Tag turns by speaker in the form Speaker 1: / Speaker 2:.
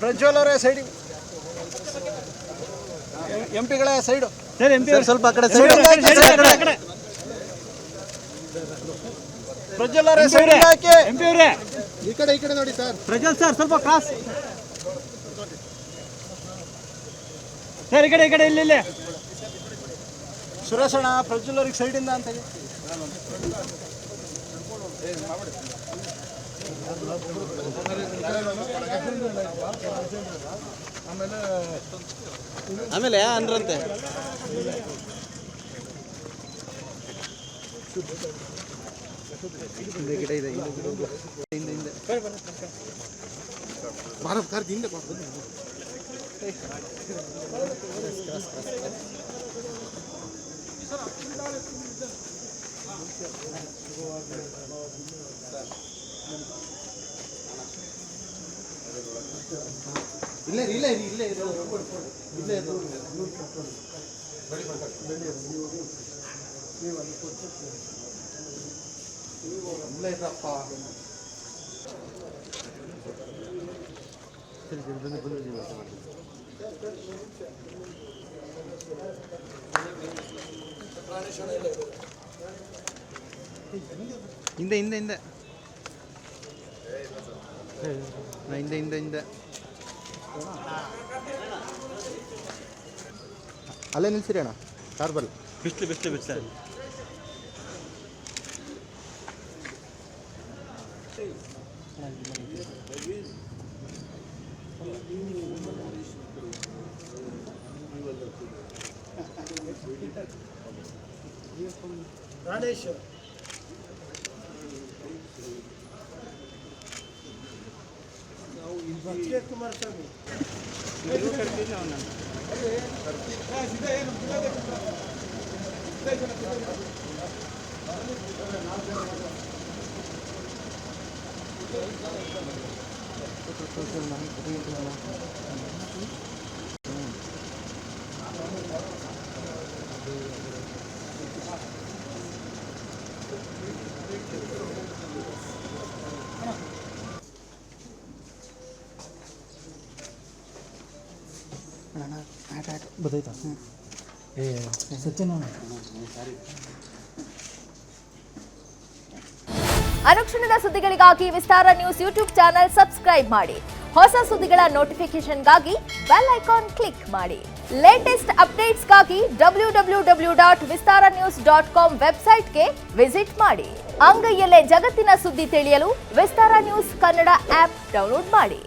Speaker 1: ಪ್ರಜ್ವಲ್ ಅವರೇ side, ಎಂಪಿಗಳೇ side ಸ್ವಲ್ಪ ಆ ಕಡೆ ಸೈಡ್, ಪ್ರಜ್ವಲ್ ಅವರೇ ಸೈಡ್ ಹಾಕಿ, ಎಂಪಿ ಅವರೇ ಈ ಕಡೆ ನೋಡಿ ಸರ್, ಪ್ರಜ್ವಲ್ ಸರ್ ಸ್ವಲ್ಪ ಕ್ರಾಸ್ ಸರ್, ಈ ಕಡೆ ಇಲ್ಲಿ ಸುರೇಶಣ್ಣ ಪ್ರಜ್ವಲ್ ಅವ್ರಿಗೆ ಸೈಡಿಂದ ಅಂತ ಹೇಳಿ. ಆಮೇಲೆ ಅಂದ್ರಂತೆ ಗಿಡ ಇದೆ ಹಿಂದೆ ಹಿಂದೆ ಅಲ್ಲೇ ನಿಲ್ಸಿರಿ ಅಣ್ಣ, ಕಾರ್ ಬಲ್ಲ ಬಿಸ್ಲು ರಾಣೇಶ್ ಕುಮಾರಸ್ವಾಮಿ ಬದೈತಾ ಸಚಿನ್
Speaker 2: ಅನುಕ್ಷಣದ ಸುದ್ದಿಗಳಿಗಾಗಿ ವಿಸ್ತಾರ ನ್ಯೂಸ್ ಯೂಟ್ಯೂಬ್ ಚಾನೆಲ್ ಸಬ್ಸ್ಕ್ರೈಬ್ ಮಾಡಿ. ಹೊಸ ಸುದ್ದಿಗಳ ನೋಟಿಫಿಕೇಶನ್ಗಾಗಿ ಬೆಲ್ ಐಕಾನ್ ಕ್ಲಿಕ್ ಮಾಡಿ. ಲೇಟೆಸ್ಟ್ ಅಪ್ಡೇಟ್ಸ್ಗಾಗಿ www.vistaranews.com ವೆಬ್ಸೈಟ್ಗೆ ವಿಸಿಟ್ ಮಾಡಿ. ಅಂಗೈಯಲ್ಲೇ ಜಗತ್ತಿನ ಸುದ್ದಿ ತಿಳಿಯಲು ವಿಸ್ತಾರ ನ್ಯೂಸ್ ಕನ್ನಡ ಆಪ್ ಡೌನ್ಲೋಡ್ ಮಾಡಿ.